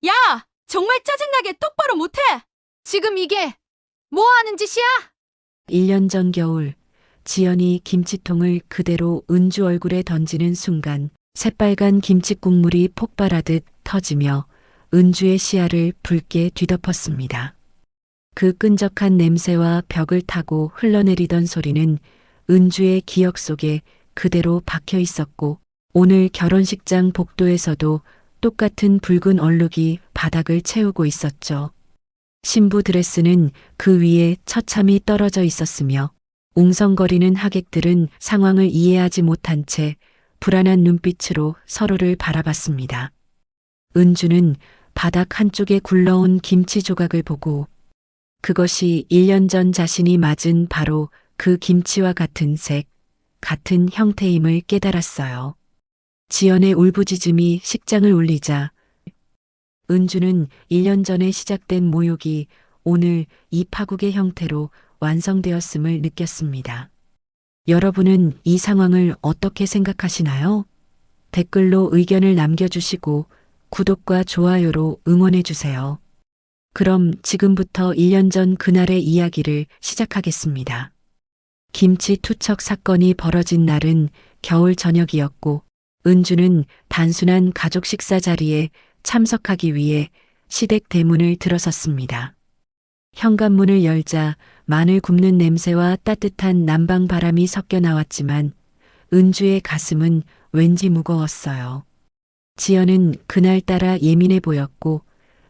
야! 정말 짜증나게 똑바로 못해! 지금 이게 뭐 하는 짓이야? 1년 전 겨울, 지연이 김치통을 그대로 은주 얼굴에 던지는 순간 새빨간 김치 국물이 폭발하듯 터지며 은주의 시야를 붉게 뒤덮었습니다. 그 끈적한 냄새와 벽을 타고 흘러내리던 소리는 은주의 기억 속에 그대로 박혀 있었고, 오늘 결혼식장 복도에서도 똑같은 붉은 얼룩이 바닥을 채우고 있었죠. 신부 드레스는 그 위에 처참히 떨어져 있었으며, 웅성거리는 하객들은 상황을 이해하지 못한 채 불안한 눈빛으로 서로를 바라봤습니다. 은주는 바닥 한쪽에 굴러온 김치 조각을 보고 그것이 1년 전 자신이 맞은 바로 그 김치와 같은 색, 같은 형태임을 깨달았어요. 지연의 울부짖음이 식장을 울리자 은주는 1년 전에 시작된 모욕이 오늘 이 파국의 형태로 완성되었음을 느꼈습니다. 여러분은 이 상황을 어떻게 생각하시나요? 댓글로 의견을 남겨주시고 구독과 좋아요로 응원해주세요. 그럼 지금부터 1년 전 그날의 이야기를 시작하겠습니다. 김치 투척 사건이 벌어진 날은 겨울 저녁이었고, 은주는 단순한 가족 식사 자리에 참석하기 위해 시댁 대문을 들어섰습니다. 현관문을 열자 마늘 굽는 냄새와 따뜻한 남방 바람이 섞여 나왔지만 은주의 가슴은 왠지 무거웠어요. 지연은 그날따라 예민해 보였고,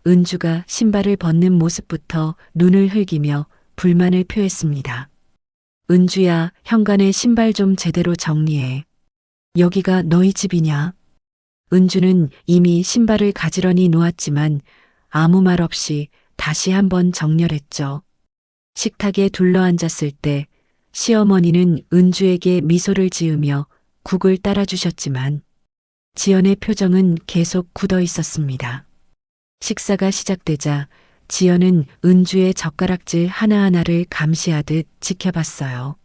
은주가 신발을 벗는 모습부터 눈을 흘기며 불만을 표했습니다. 은주야, 현관에 신발 좀 제대로 정리해. 여기가 너희 집이냐? 은주는 이미 신발을 가지런히 놓았지만 아무 말 없이 다시 한번 정렬했죠. 식탁에 둘러앉았을 때 시어머니는 은주에게 미소를 지으며 국을 따라주셨지만 지연의 표정은 계속 굳어 있었습니다. 식사가 시작되자 지연은 은주의 젓가락질 하나하나를 감시하듯 지켜봤어요.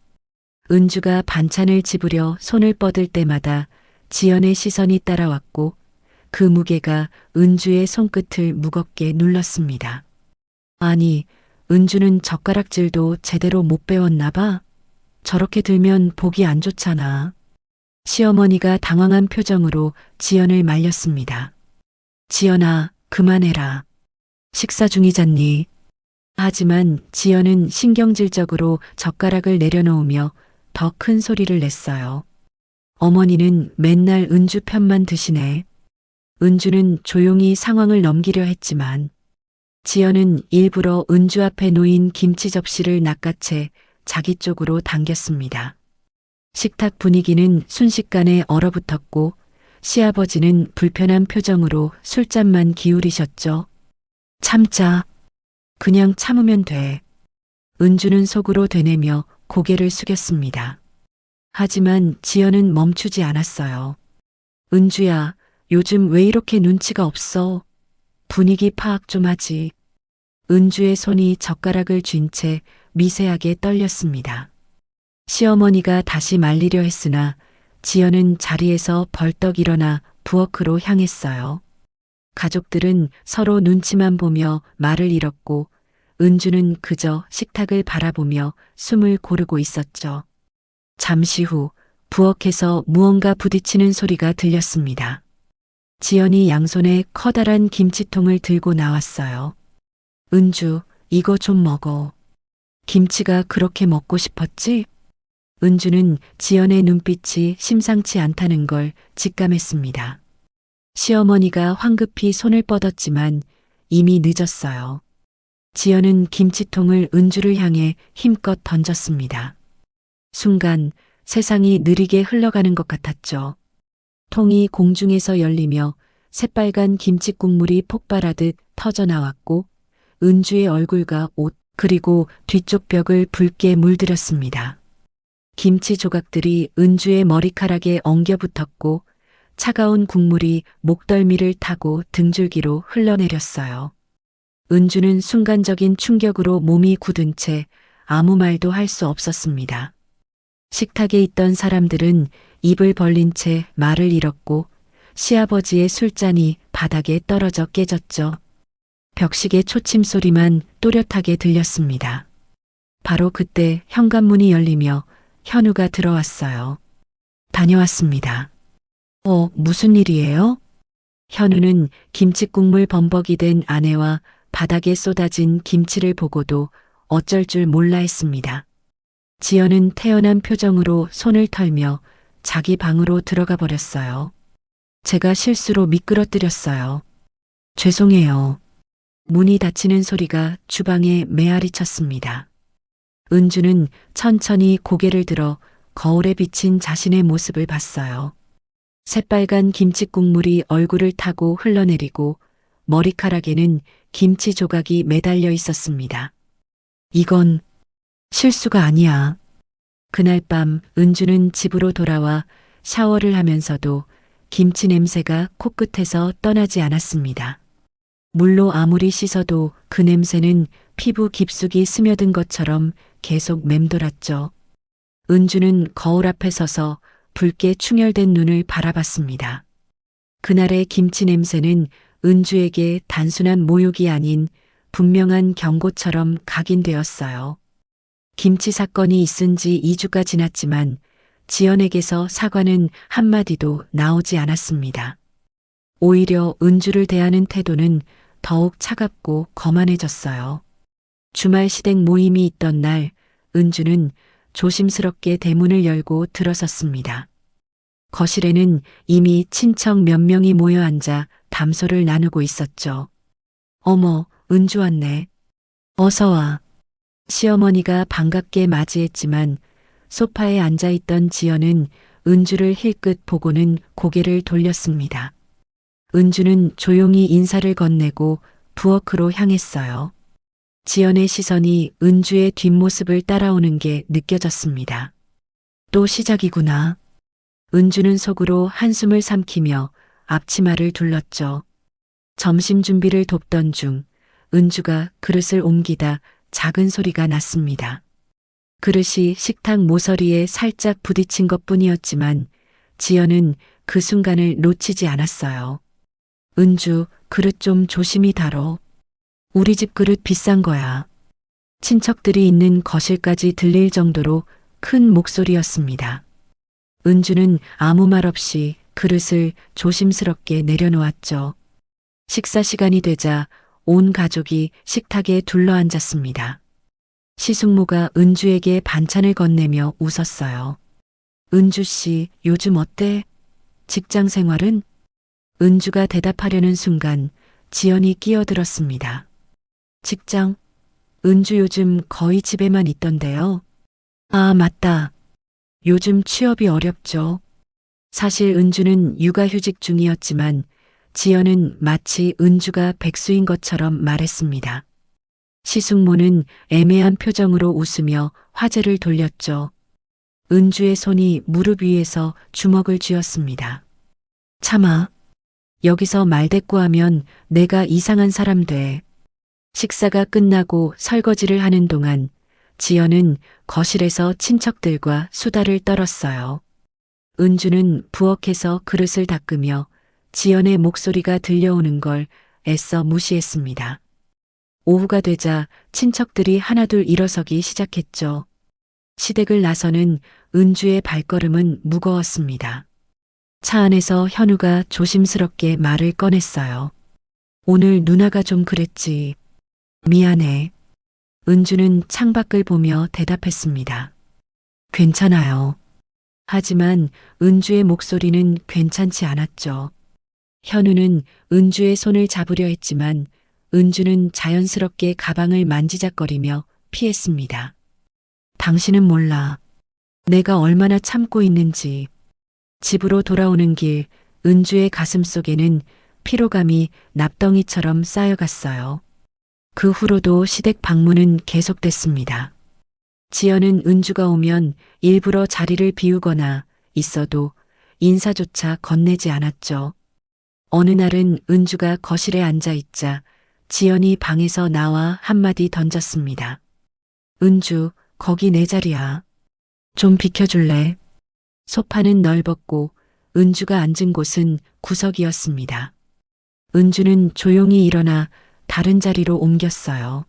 은주가 반찬을 집으려 손을 뻗을 때마다 지연의 시선이 따라왔고, 그 무게가 은주의 손끝을 무겁게 눌렀습니다. 아니, 은주는 젓가락질도 제대로 못 배웠나 봐. 저렇게 들면 보기 안 좋잖아. 시어머니가 당황한 표정으로 지연을 말렸습니다. 지연아, 그만해라. 식사 중이잖니. 하지만 지연은 신경질적으로 젓가락을 내려놓으며 더 큰 소리를 냈어요. 어머니는 맨날 은주 편만 드시네. 은주는 조용히 상황을 넘기려 했지만 지연은 일부러 은주 앞에 놓인 김치 접시를 낚아채 자기 쪽으로 당겼습니다. 식탁 분위기는 순식간에 얼어붙었고, 시아버지는 불편한 표정으로 술잔만 기울이셨죠. 참자. 그냥 참으면 돼. 은주는 속으로 되뇌며 고개를 숙였습니다. 하지만 지연은 멈추지 않았어요. 은주야, 요즘 왜 이렇게 눈치가 없어? 분위기 파악 좀 하지. 은주의 손이 젓가락을 쥔 채 미세하게 떨렸습니다. 시어머니가 다시 말리려 했으나 지연은 자리에서 벌떡 일어나 부엌으로 향했어요. 가족들은 서로 눈치만 보며 말을 잃었고, 은주는 그저 식탁을 바라보며 숨을 고르고 있었죠. 잠시 후 부엌에서 무언가 부딪히는 소리가 들렸습니다. 지연이 양손에 커다란 김치통을 들고 나왔어요. 은주, 이거 좀 먹어. 김치가 그렇게 먹고 싶었지? 은주는 지연의 눈빛이 심상치 않다는 걸 직감했습니다. 시어머니가 황급히 손을 뻗었지만 이미 늦었어요. 지연은 김치통을 은주를 향해 힘껏 던졌습니다. 순간 세상이 느리게 흘러가는 것 같았죠. 통이 공중에서 열리며 새빨간 김치 국물이 폭발하듯 터져나왔고, 은주의 얼굴과 옷, 그리고 뒤쪽 벽을 붉게 물들였습니다. 김치 조각들이 은주의 머리카락에 엉겨붙었고, 차가운 국물이 목덜미를 타고 등줄기로 흘러내렸어요. 은주는 순간적인 충격으로 몸이 굳은 채 아무 말도 할 수 없었습니다. 식탁에 있던 사람들은 입을 벌린 채 말을 잃었고, 시아버지의 술잔이 바닥에 떨어져 깨졌죠. 벽시계 초침 소리만 또렷하게 들렸습니다. 바로 그때 현관문이 열리며 현우가 들어왔어요. 다녀왔습니다. 무슨 일이에요? 현우는 김칫국물 범벅이 된 아내와 바닥에 쏟아진 김치를 보고도 어쩔 줄 몰라 했습니다. 지연은 태연한 표정으로 손을 털며 자기 방으로 들어가 버렸어요. 제가 실수로 미끄러뜨렸어요. 죄송해요. 문이 닫히는 소리가 주방에 메아리 쳤습니다. 은주는 천천히 고개를 들어 거울에 비친 자신의 모습을 봤어요. 새빨간 김칫국물이 얼굴을 타고 흘러내리고 머리카락에는 김치 조각이 매달려 있었습니다. 이건 실수가 아니야. 그날 밤 은주는 집으로 돌아와 샤워를 하면서도 김치 냄새가 코끝에서 떠나지 않았습니다. 물로 아무리 씻어도 그 냄새는 피부 깊숙이 스며든 것처럼 계속 맴돌았죠. 은주는 거울 앞에 서서 붉게 충혈된 눈을 바라봤습니다. 그날의 김치 냄새는 은주에게 단순한 모욕이 아닌 분명한 경고처럼 각인되었어요. 김치 사건이 있은 지 2주가 지났지만 지연에게서 사과는 한마디도 나오지 않았습니다. 오히려 은주를 대하는 태도는 더욱 차갑고 거만해졌어요. 주말 시댁 모임이 있던 날 은주는 조심스럽게 대문을 열고 들어섰습니다. 거실에는 이미 친척 몇 명이 모여 앉아 담소를 나누고 있었죠. 어머, 은주 왔네. 어서 와. 시어머니가 반갑게 맞이했지만 소파에 앉아있던 지연은 은주를 힐끗 보고는 고개를 돌렸습니다. 은주는 조용히 인사를 건네고 부엌으로 향했어요. 지연의 시선이 은주의 뒷모습을 따라오는 게 느껴졌습니다. 또 시작이구나. 은주는 속으로 한숨을 삼키며 앞치마를 둘렀죠. 점심 준비를 돕던 중 은주가 그릇을 옮기다 작은 소리가 났습니다. 그릇이 식탁 모서리에 살짝 부딪힌 것뿐이었지만 지연은 그 순간을 놓치지 않았어요. 은주, 그릇 좀 조심히 다뤄. 우리 집 그릇 비싼 거야. 친척들이 있는 거실까지 들릴 정도로 큰 목소리였습니다. 은주는 아무 말 없이 그릇을 조심스럽게 내려놓았죠. 식사 시간이 되자 온 가족이 식탁에 둘러앉았습니다. 시숙모가 은주에게 반찬을 건네며 웃었어요. 은주 씨, 요즘 어때? 직장 생활은? 은주가 대답하려는 순간 지연이 끼어들었습니다. 직장? 은주 요즘 거의 집에만 있던데요. 아, 맞다. 요즘 취업이 어렵죠. 사실 은주는 육아휴직 중이었지만 지연은 마치 은주가 백수인 것처럼 말했습니다. 시숙모는 애매한 표정으로 웃으며 화제를 돌렸죠. 은주의 손이 무릎 위에서 주먹을 쥐었습니다. 참아. 여기서 말대꾸하면 내가 이상한 사람 돼. 식사가 끝나고 설거지를 하는 동안 지연은 거실에서 친척들과 수다를 떨었어요. 은주는 부엌에서 그릇을 닦으며 지연의 목소리가 들려오는 걸 애써 무시했습니다. 오후가 되자 친척들이 하나둘 일어서기 시작했죠. 시댁을 나서는 은주의 발걸음은 무거웠습니다. 차 안에서 현우가 조심스럽게 말을 꺼냈어요. 오늘 누나가 좀 그랬지. 미안해. 은주는 창밖을 보며 대답했습니다. 괜찮아요. 하지만 은주의 목소리는 괜찮지 않았죠. 현우는 은주의 손을 잡으려 했지만 은주는 자연스럽게 가방을 만지작거리며 피했습니다. 당신은 몰라. 내가 얼마나 참고 있는지. 집으로 돌아오는 길 은주의 가슴 속에는 피로감이 납덩이처럼 쌓여갔어요. 그 후로도 시댁 방문은 계속됐습니다. 지연은 은주가 오면 일부러 자리를 비우거나 있어도 인사조차 건네지 않았죠. 어느 날은 은주가 거실에 앉아 있자 지연이 방에서 나와 한마디 던졌습니다. 은주, 거기 내 자리야. 좀 비켜줄래? 소파는 넓었고 은주가 앉은 곳은 구석이었습니다. 은주는 조용히 일어나 다른 자리로 옮겼어요.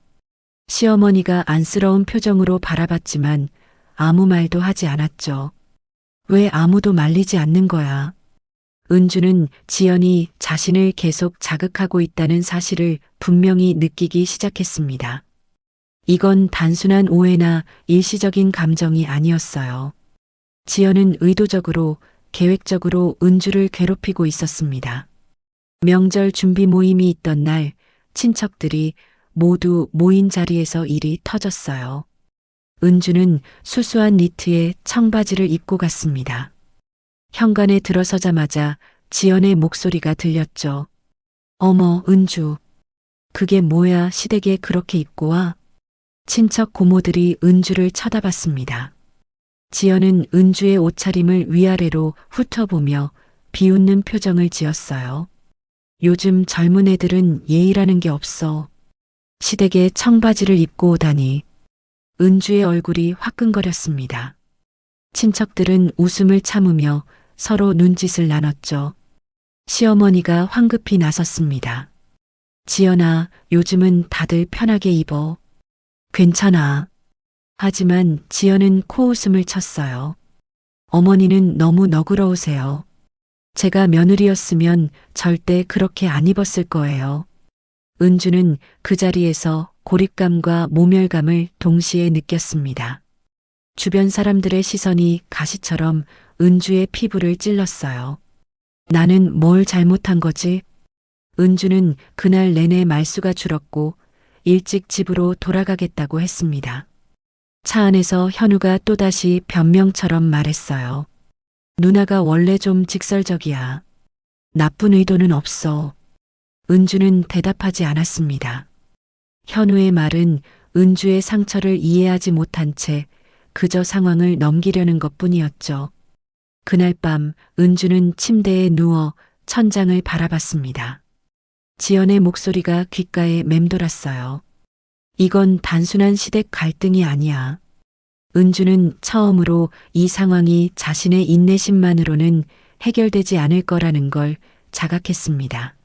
시어머니가 안쓰러운 표정으로 바라봤지만 아무 말도 하지 않았죠. 왜 아무도 말리지 않는 거야? 은주는 지연이 자신을 계속 자극하고 있다는 사실을 분명히 느끼기 시작했습니다. 이건 단순한 오해나 일시적인 감정이 아니었어요. 지연은 의도적으로, 계획적으로 은주를 괴롭히고 있었습니다. 명절 준비 모임이 있던 날, 친척들이 모두 모인 자리에서 일이 터졌어요. 은주는 수수한 니트에 청바지를 입고 갔습니다. 현관에 들어서자마자 지연의 목소리가 들렸죠. 어머, 은주. 그게 뭐야, 시댁에 그렇게 입고 와? 친척 고모들이 은주를 쳐다봤습니다. 지연은 은주의 옷차림을 위아래로 훑어보며 비웃는 표정을 지었어요. 요즘 젊은 애들은 예의라는 게 없어. 시댁에 청바지를 입고 오다니. 은주의 얼굴이 화끈거렸습니다. 친척들은 웃음을 참으며 서로 눈짓을 나눴죠. 시어머니가 황급히 나섰습니다. 지연아, 요즘은 다들 편하게 입어. 괜찮아. 하지만 지연은 코웃음을 쳤어요. 어머니는 너무 너그러우세요. 제가 며느리였으면 절대 그렇게 안 입었을 거예요. 은주는 그 자리에서 고립감과 모멸감을 동시에 느꼈습니다. 주변 사람들의 시선이 가시처럼 은주의 피부를 찔렀어요. 나는 뭘 잘못한 거지? 은주는 그날 내내 말수가 줄었고 일찍 집으로 돌아가겠다고 했습니다. 차 안에서 현우가 또다시 변명처럼 말했어요. 누나가 원래 좀 직설적이야. 나쁜 의도는 없어. 은주는 대답하지 않았습니다. 현우의 말은 은주의 상처를 이해하지 못한 채 그저 상황을 넘기려는 것뿐이었죠. 그날 밤 은주는 침대에 누워 천장을 바라봤습니다. 지연의 목소리가 귓가에 맴돌았어요. 이건 단순한 시댁 갈등이 아니야. 은주는 처음으로 이 상황이 자신의 인내심만으로는 해결되지 않을 거라는 걸 자각했습니다.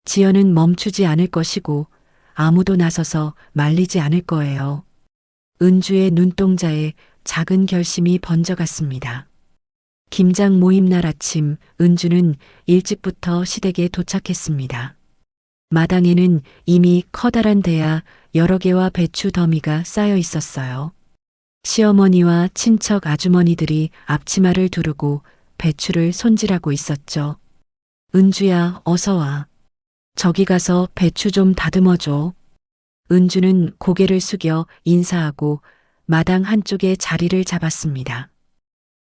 지연은 멈추지 않을 것이고 아무도 나서서 말리지 않을 거예요. 은주의 눈동자에 작은 결심이 번져갔습니다. 김장 모임 날 아침 은주는 일찍부터 시댁에 도착했습니다. 마당에는 이미 커다란 대야 여러 개와 배추 더미가 쌓여 있었어요. 시어머니와 친척 아주머니들이 앞치마를 두르고 배추를 손질하고 있었죠. 은주야, 어서 와. 저기 가서 배추 좀 다듬어줘. 은주는 고개를 숙여 인사하고 마당 한쪽에 자리를 잡았습니다.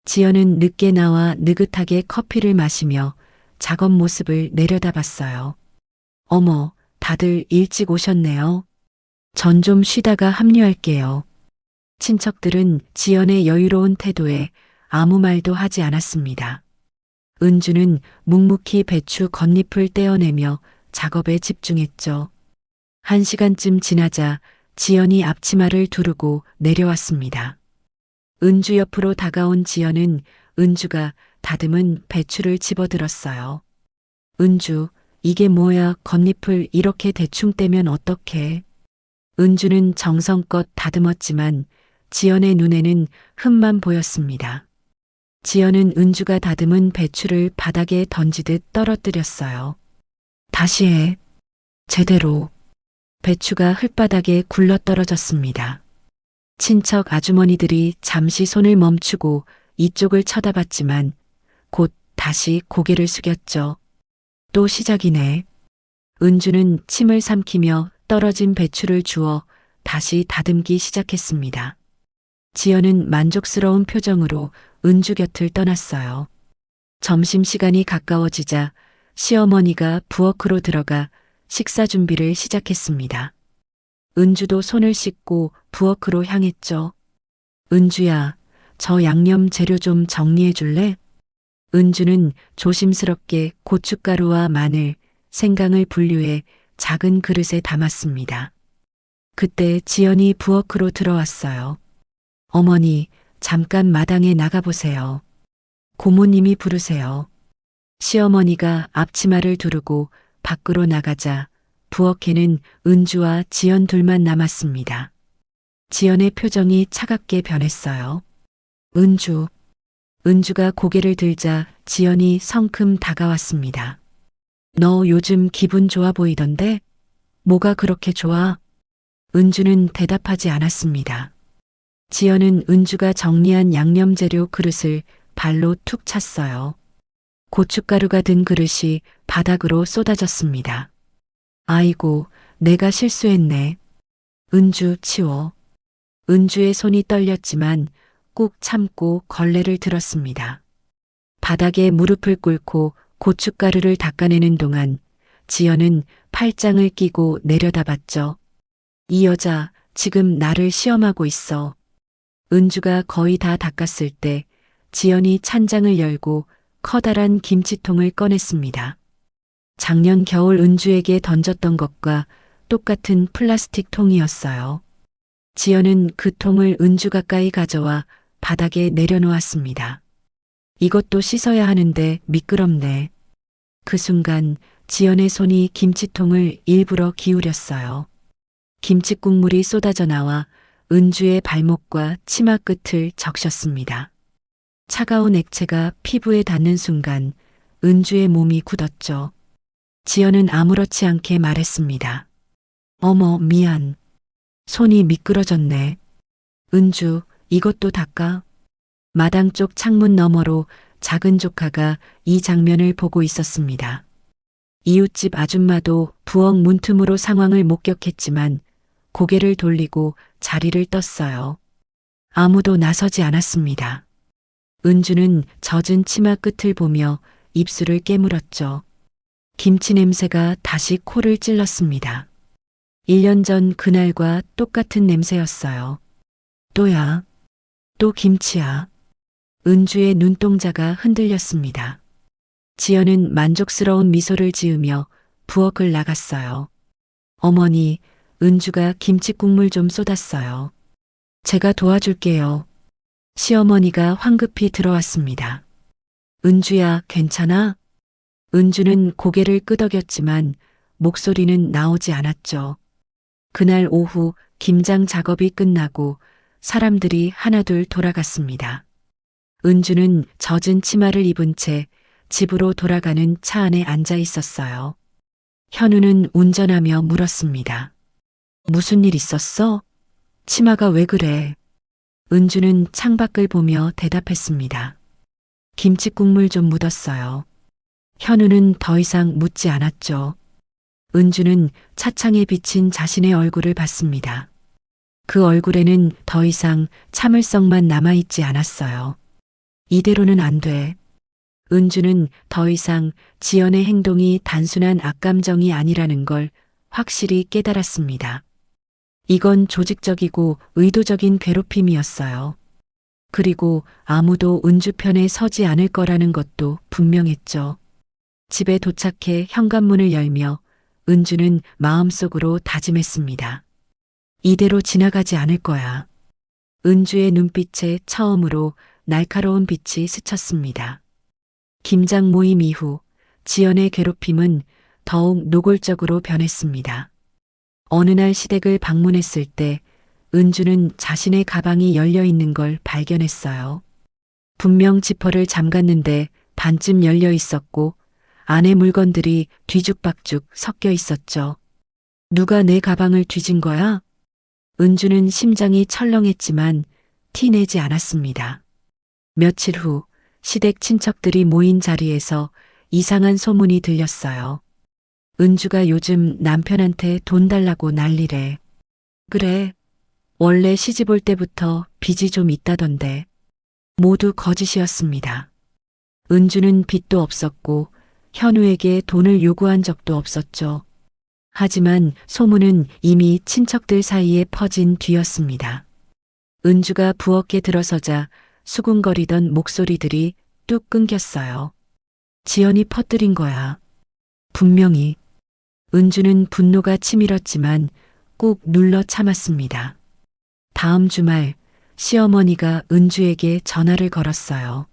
지연은 늦게 나와 느긋하게 커피를 마시며 작업 모습을 내려다봤어요. 어머, 다들 일찍 오셨네요. 전 좀 쉬다가 합류할게요. 친척들은 지연의 여유로운 태도에 아무 말도 하지 않았습니다. 은주는 묵묵히 배추 겉잎을 떼어내며 작업에 집중했죠. 1시간쯤 지나자 지연이 앞치마를 두르고 내려왔습니다. 은주 옆으로 다가온 지연은 은주가 다듬은 배추를 집어들었어요. 은주, 이게 뭐야, 겉잎을 이렇게 대충 떼면 어떡해? 은주는 정성껏 다듬었지만 지연의 눈에는 흠만 보였습니다. 지연은 은주가 다듬은 배추를 바닥에 던지듯 떨어뜨렸어요. 다시 해. 제대로. 배추가 흙바닥에 굴러떨어졌습니다. 친척 아주머니들이 잠시 손을 멈추고 이쪽을 쳐다봤지만 곧 다시 고개를 숙였죠. 또 시작이네. 은주는 침을 삼키며 떨어진 배추를 주워 다시 다듬기 시작했습니다. 지연은 만족스러운 표정으로 은주 곁을 떠났어요. 점심시간이 가까워지자 시어머니가 부엌으로 들어가 식사 준비를 시작했습니다. 은주도 손을 씻고 부엌으로 향했죠. 은주야, 저 양념 재료 좀 정리해 줄래? 은주는 조심스럽게 고춧가루와 마늘, 생강을 분류해 작은 그릇에 담았습니다. 그때 지연이 부엌으로 들어왔어요. 어머니, 잠깐 마당에 나가보세요. 고모님이 부르세요. 시어머니가 앞치마를 두르고 밖으로 나가자 부엌에는 은주와 지연 둘만 남았습니다. 지연의 표정이 차갑게 변했어요. 은주. 은주가 고개를 들자 지연이 성큼 다가왔습니다. 너 요즘 기분 좋아 보이던데? 뭐가 그렇게 좋아? 은주는 대답하지 않았습니다. 지연은 은주가 정리한 양념재료 그릇을 발로 툭 찼어요. 고춧가루가 든 그릇이 바닥으로 쏟아졌습니다. 아이고, 내가 실수했네. 은주, 치워. 은주의 손이 떨렸지만 꾹 참고 걸레를 들었습니다. 바닥에 무릎을 꿇고 고춧가루를 닦아내는 동안 지연은 팔짱을 끼고 내려다봤죠. 이 여자 지금 나를 시험하고 있어. 은주가 거의 다 닦았을 때 지연이 찬장을 열고 커다란 김치통을 꺼냈습니다. 작년 겨울 은주에게 던졌던 것과 똑같은 플라스틱 통이었어요. 지연은 그 통을 은주 가까이 가져와 바닥에 내려놓았습니다. 이것도 씻어야 하는데 미끄럽네. 그 순간 지연의 손이 김치통을 일부러 기울였어요. 김치 국물이 쏟아져 나와 은주의 발목과 치마 끝을 적셨습니다. 차가운 액체가 피부에 닿는 순간 은주의 몸이 굳었죠. 지연은 아무렇지 않게 말했습니다. 어머, 미안. 손이 미끄러졌네. 은주, 이것도 닦아. 마당 쪽 창문 너머로 작은 조카가 이 장면을 보고 있었습니다. 이웃집 아줌마도 부엌 문틈으로 상황을 목격했지만 고개를 돌리고 자리를 떴어요. 아무도 나서지 않았습니다. 은주는 젖은 치마 끝을 보며 입술을 깨물었죠. 김치 냄새가 다시 코를 찔렀습니다. 1년 전 그날과 똑같은 냄새였어요. 또야. 또 김치야. 은주의 눈동자가 흔들렸습니다. 지연은 만족스러운 미소를 지으며 부엌을 나갔어요. 어머니, 은주가 김치 국물 좀 쏟았어요. 제가 도와줄게요. 시어머니가 황급히 들어왔습니다. 은주야, 괜찮아? 은주는 고개를 끄덕였지만 목소리는 나오지 않았죠. 그날 오후 김장 작업이 끝나고 사람들이 하나둘 돌아갔습니다. 은주는 젖은 치마를 입은 채 집으로 돌아가는 차 안에 앉아 있었어요. 현우는 운전하며 물었습니다. 무슨 일 있었어? 치마가 왜 그래? 은주는 창밖을 보며 대답했습니다. 김치 국물 좀 묻었어요. 현우는 더 이상 묻지 않았죠. 은주는 차창에 비친 자신의 얼굴을 봤습니다. 그 얼굴에는 더 이상 참을성만 남아있지 않았어요. 이대로는 안 돼. 은주는 더 이상 지연의 행동이 단순한 악감정이 아니라는 걸 확실히 깨달았습니다. 이건 조직적이고 의도적인 괴롭힘이었어요. 그리고 아무도 은주 편에 서지 않을 거라는 것도 분명했죠. 집에 도착해 현관문을 열며 은주는 마음속으로 다짐했습니다. 이대로 지나가지 않을 거야. 은주의 눈빛에 처음으로 날카로운 빛이 스쳤습니다. 김장 모임 이후 지연의 괴롭힘은 더욱 노골적으로 변했습니다. 어느 날 시댁을 방문했을 때 은주는 자신의 가방이 열려 있는 걸 발견했어요. 분명 지퍼를 잠갔는데 반쯤 열려 있었고 안에 물건들이 뒤죽박죽 섞여 있었죠. 누가 내 가방을 뒤진 거야? 은주는 심장이 철렁했지만 티내지 않았습니다. 며칠 후 시댁 친척들이 모인 자리에서 이상한 소문이 들렸어요. 은주가 요즘 남편한테 돈 달라고 난리래. 그래. 원래 시집 올 때부터 빚이 좀 있다던데. 모두 거짓이었습니다. 은주는 빚도 없었고 현우에게 돈을 요구한 적도 없었죠. 하지만 소문은 이미 친척들 사이에 퍼진 뒤였습니다. 은주가 부엌에 들어서자 수군거리던 목소리들이 뚝 끊겼어요. 지연이 퍼뜨린 거야. 분명히. 은주는 분노가 치밀었지만 꾹 눌러 참았습니다. 다음 주말 시어머니가 은주에게 전화를 걸었어요.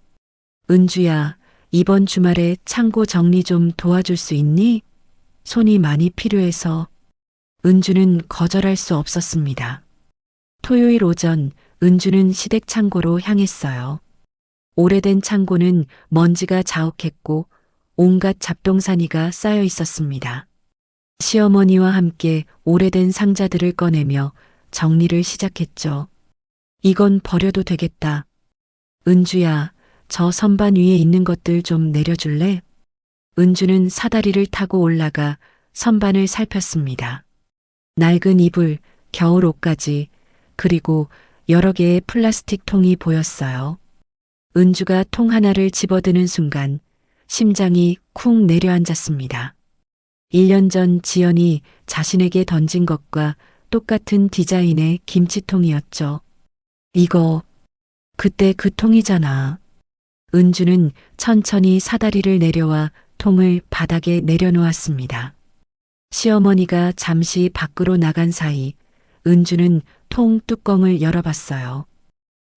은주야, 이번 주말에 창고 정리 좀 도와줄 수 있니? 손이 많이 필요해서. 은주는 거절할 수 없었습니다. 토요일 오전 은주는 시댁 창고로 향했어요. 오래된 창고는 먼지가 자욱했고 온갖 잡동사니가 쌓여 있었습니다. 시어머니와 함께 오래된 상자들을 꺼내며 정리를 시작했죠. 이건 버려도 되겠다. 은주야, 저 선반 위에 있는 것들 좀 내려줄래? 은주는 사다리를 타고 올라가 선반을 살폈습니다. 낡은 이불, 겨울 옷까지, 그리고 여러 개의 플라스틱 통이 보였어요. 은주가 통 하나를 집어드는 순간 심장이 쿵 내려앉았습니다. 1년 전 지연이 자신에게 던진 것과 똑같은 디자인의 김치통이었죠. 이거 그때 그 통이잖아. 은주는 천천히 사다리를 내려와 통을 바닥에 내려놓았습니다. 시어머니가 잠시 밖으로 나간 사이 은주는 통 뚜껑을 열어봤어요.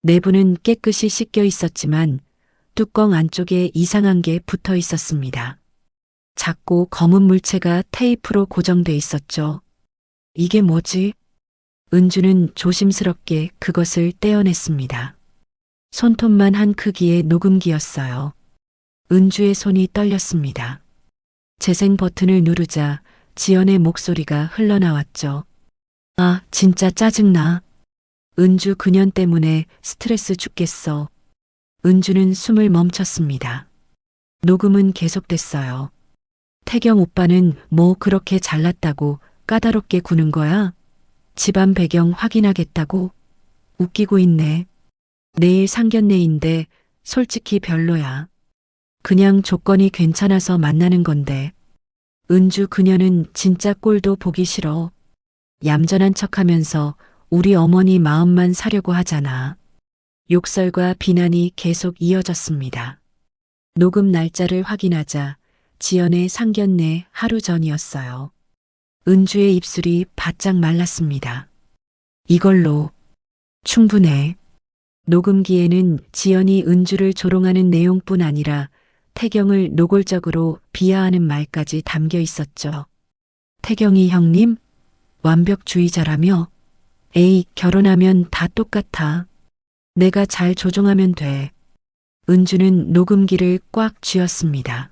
내부는 깨끗이 씻겨 있었지만 뚜껑 안쪽에 이상한 게 붙어 있었습니다. 작고 검은 물체가 테이프로 고정돼 있었죠. 이게 뭐지? 은주는 조심스럽게 그것을 떼어냈습니다. 손톱만 한 크기의 녹음기였어요. 은주의 손이 떨렸습니다. 재생 버튼을 누르자 지연의 목소리가 흘러나왔죠. 아, 진짜 짜증나. 은주 그년 때문에 스트레스 죽겠어. 은주는 숨을 멈췄습니다. 녹음은 계속됐어요. 태경 오빠는 뭐 그렇게 잘났다고 까다롭게 구는 거야? 집안 배경 확인하겠다고? 웃기고 있네. 내일 상견례인데 솔직히 별로야. 그냥 조건이 괜찮아서 만나는 건데. 은주 그녀는 진짜 꼴도 보기 싫어. 얌전한 척하면서 우리 어머니 마음만 사려고 하잖아. 욕설과 비난이 계속 이어졌습니다. 녹음 날짜를 확인하자 지연의 상견례 하루 전이었어요. 은주의 입술이 바짝 말랐습니다. 이걸로 충분해. 녹음기에는 지연이 은주를 조롱하는 내용뿐 아니라 태경을 노골적으로 비하하는 말까지 담겨 있었죠. 태경이 형님? 완벽주의자라며? 에이, 결혼하면 다 똑같아. 내가 잘 조종하면 돼. 은주는 녹음기를 꽉 쥐었습니다.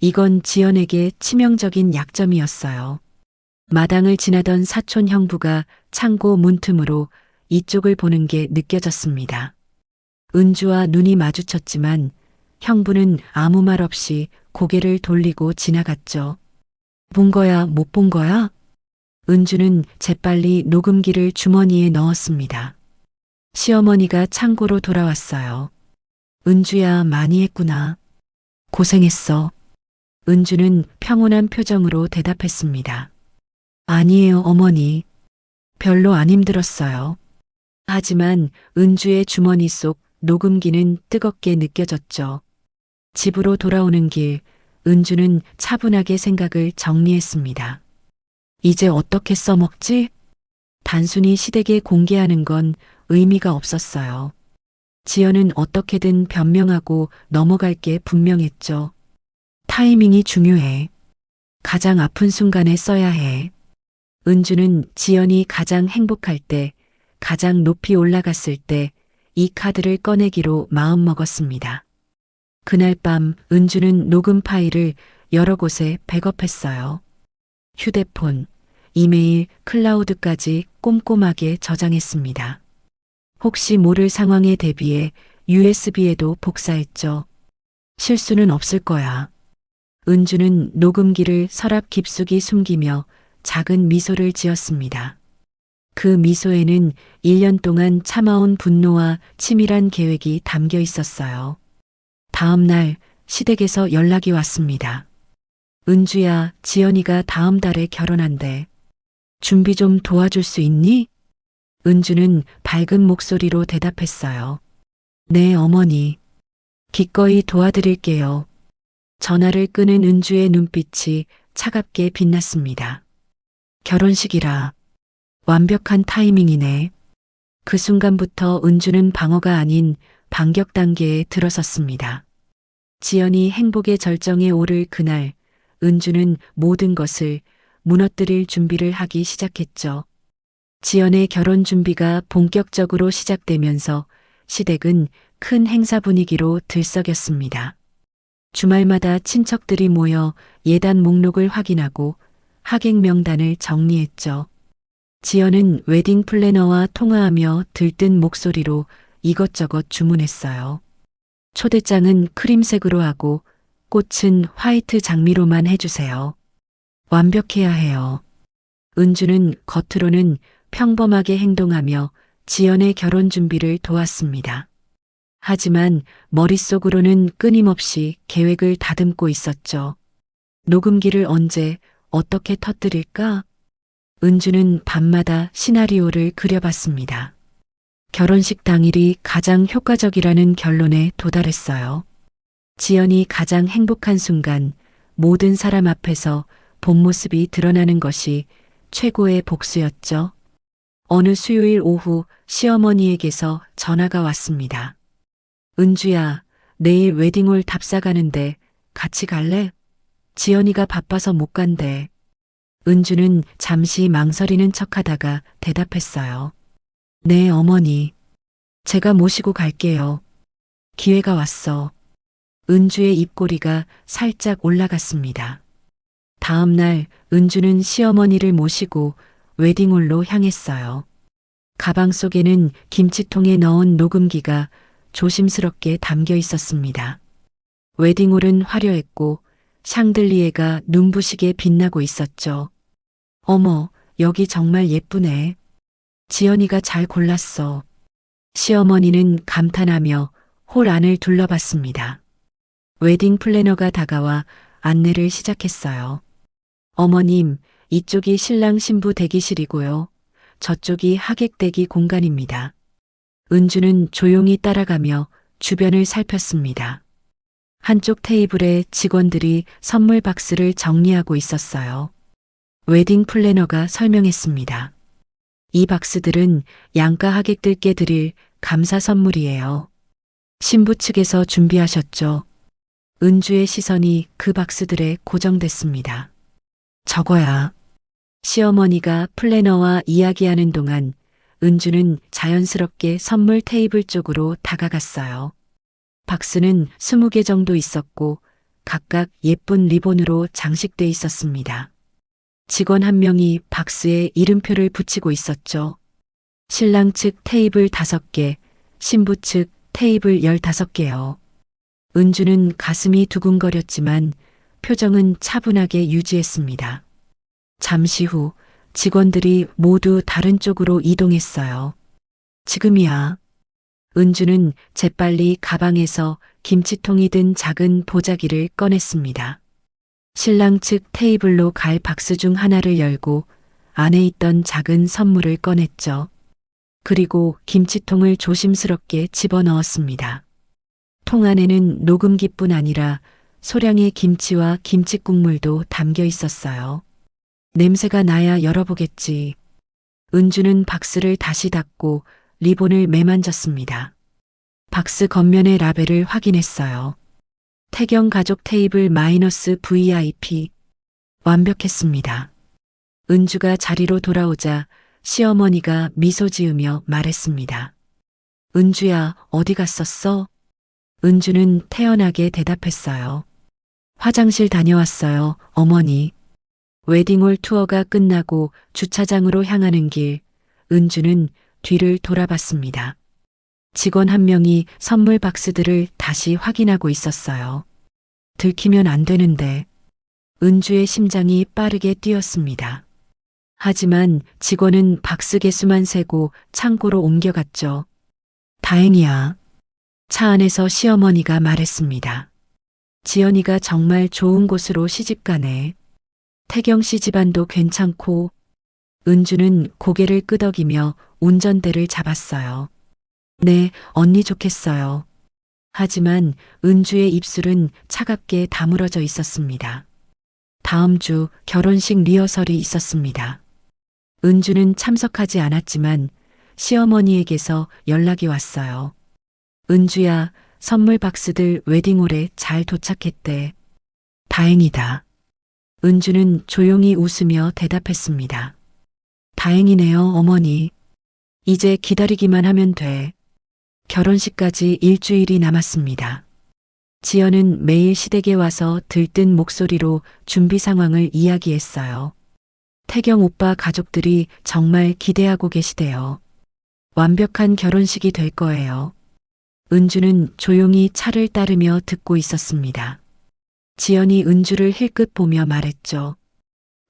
이건 지연에게 치명적인 약점이었어요. 마당을 지나던 사촌 형부가 창고 문틈으로 이쪽을 보는 게 느껴졌습니다. 은주와 눈이 마주쳤지만 형부는 아무 말 없이 고개를 돌리고 지나갔죠. 본 거야, 못 본 거야? 은주는 재빨리 녹음기를 주머니에 넣었습니다. 시어머니가 창고로 돌아왔어요. 은주야, 많이 했구나. 고생했어. 은주는 평온한 표정으로 대답했습니다. 아니에요, 어머니. 별로 안 힘들었어요. 하지만 은주의 주머니 속 녹음기는 뜨겁게 느껴졌죠. 집으로 돌아오는 길, 은주는 차분하게 생각을 정리했습니다. 이제 어떻게 써먹지? 단순히 시댁에 공개하는 건 의미가 없었어요. 지연은 어떻게든 변명하고 넘어갈 게 분명했죠. 타이밍이 중요해. 가장 아픈 순간에 써야 해. 은주는 지연이 가장 행복할 때, 가장 높이 올라갔을 때 이 카드를 꺼내기로 마음먹었습니다. 그날 밤 은주는 녹음 파일을 여러 곳에 백업했어요. 휴대폰, 이메일, 클라우드까지 꼼꼼하게 저장했습니다. 혹시 모를 상황에 대비해 USB에도 복사했죠. 실수는 없을 거야. 은주는 녹음기를 서랍 깊숙이 숨기며 작은 미소를 지었습니다. 그 미소에는 1년 동안 참아온 분노와 치밀한 계획이 담겨 있었어요. 다음 날 시댁에서 연락이 왔습니다. 은주야, 지연이가 다음 달에 결혼한대. 준비 좀 도와줄 수 있니? 은주는 밝은 목소리로 대답했어요. 네, 어머니. 기꺼이 도와드릴게요. 전화를 끄는 은주의 눈빛이 차갑게 빛났습니다. 결혼식이라. 완벽한 타이밍이네. 그 순간부터 은주는 방어가 아닌 반격 단계에 들어섰습니다. 지연이 행복의 절정에 오를 그날, 은주는 모든 것을 무너뜨릴 준비를 하기 시작했죠. 지연의 결혼 준비가 본격적으로 시작되면서 시댁은 큰 행사 분위기로 들썩였습니다. 주말마다 친척들이 모여 예단 목록을 확인하고 하객 명단을 정리했죠. 지연은 웨딩 플래너와 통화하며 들뜬 목소리로 이것저것 주문했어요. 초대장은 크림색으로 하고 꽃은 화이트 장미로만 해주세요. 완벽해야 해요. 은주는 겉으로는 평범하게 행동하며 지연의 결혼 준비를 도왔습니다. 하지만 머릿속으로는 끊임없이 계획을 다듬고 있었죠. 녹음기를 언제 어떻게 터뜨릴까? 은주는 밤마다 시나리오를 그려봤습니다. 결혼식 당일이 가장 효과적이라는 결론에 도달했어요. 지연이 가장 행복한 순간 모든 사람 앞에서 본 모습이 드러나는 것이 최고의 복수였죠. 어느 수요일 오후 시어머니에게서 전화가 왔습니다. 은주야, 내일 웨딩홀 답사 가는데 같이 갈래? 지연이가 바빠서 못 간대. 은주는 잠시 망설이는 척하다가 대답했어요. 네, 어머니. 제가 모시고 갈게요. 기회가 왔어. 은주의 입꼬리가 살짝 올라갔습니다. 다음 날 은주는 시어머니를 모시고 웨딩홀로 향했어요. 가방 속에는 김치통에 넣은 녹음기가 조심스럽게 담겨 있었습니다. 웨딩홀은 화려했고 샹들리에가 눈부시게 빛나고 있었죠. 어머, 여기 정말 예쁘네. 지연이가 잘 골랐어. 시어머니는 감탄하며 홀 안을 둘러봤습니다. 웨딩 플래너가 다가와 안내를 시작했어요. 어머님, 이쪽이 신랑 신부 대기실이고요. 저쪽이 하객 대기 공간입니다. 은주는 조용히 따라가며 주변을 살폈습니다. 한쪽 테이블에 직원들이 선물 박스를 정리하고 있었어요. 웨딩 플래너가 설명했습니다. 이 박스들은 양가 하객들께 드릴 감사 선물이에요. 신부 측에서 준비하셨죠? 은주의 시선이 그 박스들에 고정됐습니다. 저거야. 시어머니가 플래너와 이야기하는 동안 은주는 자연스럽게 선물 테이블 쪽으로 다가갔어요. 박스는 20개 정도 있었고 각각 예쁜 리본으로 장식돼 있었습니다. 직원 한 명이 박스에 이름표를 붙이고 있었죠. 신랑 측 테이블 5개, 신부 측 테이블 15개요. 은주는 가슴이 두근거렸지만 표정은 차분하게 유지했습니다. 잠시 후 직원들이 모두 다른 쪽으로 이동했어요. 지금이야. 은주는 재빨리 가방에서 김치통이 든 작은 보자기를 꺼냈습니다. 신랑 측 테이블로 갈 박스 중 하나를 열고 안에 있던 작은 선물을 꺼냈죠. 그리고 김치통을 조심스럽게 집어넣었습니다. 통 안에는 녹음기뿐 아니라 소량의 김치와 김치국물도 담겨 있었어요. 냄새가 나야 열어보겠지. 은주는 박스를 다시 닫고 리본을 매만졌습니다. 박스 겉면의 라벨을 확인했어요. 태경 가족 테이블 -VIP. 완벽했습니다. 은주가 자리로 돌아오자 시어머니가 미소 지으며 말했습니다. 은주야, 어디 갔었어? 은주는 태연하게 대답했어요. 화장실 다녀왔어요, 어머니. 웨딩홀 투어가 끝나고 주차장으로 향하는 길, 은주는 뒤를 돌아봤습니다. 직원 한 명이 선물 박스들을 다시 확인하고 있었어요. 들키면 안 되는데. 은주의 심장이 빠르게 뛰었습니다. 하지만 직원은 박스 개수만 세고 창고로 옮겨갔죠. 다행이야. 차 안에서 시어머니가 말했습니다. 지연이가 정말 좋은 곳으로 시집가네. 태경 씨 집안도 괜찮고. 은주는 고개를 끄덕이며 운전대를 잡았어요. 네, 언니 좋겠어요. 하지만 은주의 입술은 차갑게 다물어져 있었습니다. 다음 주 결혼식 리허설이 있었습니다. 은주는 참석하지 않았지만 시어머니에게서 연락이 왔어요. 은주야, 선물 박스들 웨딩홀에 잘 도착했대. 다행이다. 은주는 조용히 웃으며 대답했습니다. 다행이네요, 어머니. 이제 기다리기만 하면 돼. 결혼식까지 일주일이 남았습니다. 지연은 매일 시댁에 와서 들뜬 목소리로 준비 상황을 이야기했어요. 태경 오빠 가족들이 정말 기대하고 계시대요. 완벽한 결혼식이 될 거예요. 은주는 조용히 차를 따르며 듣고 있었습니다. 지연이 은주를 힐끗 보며 말했죠.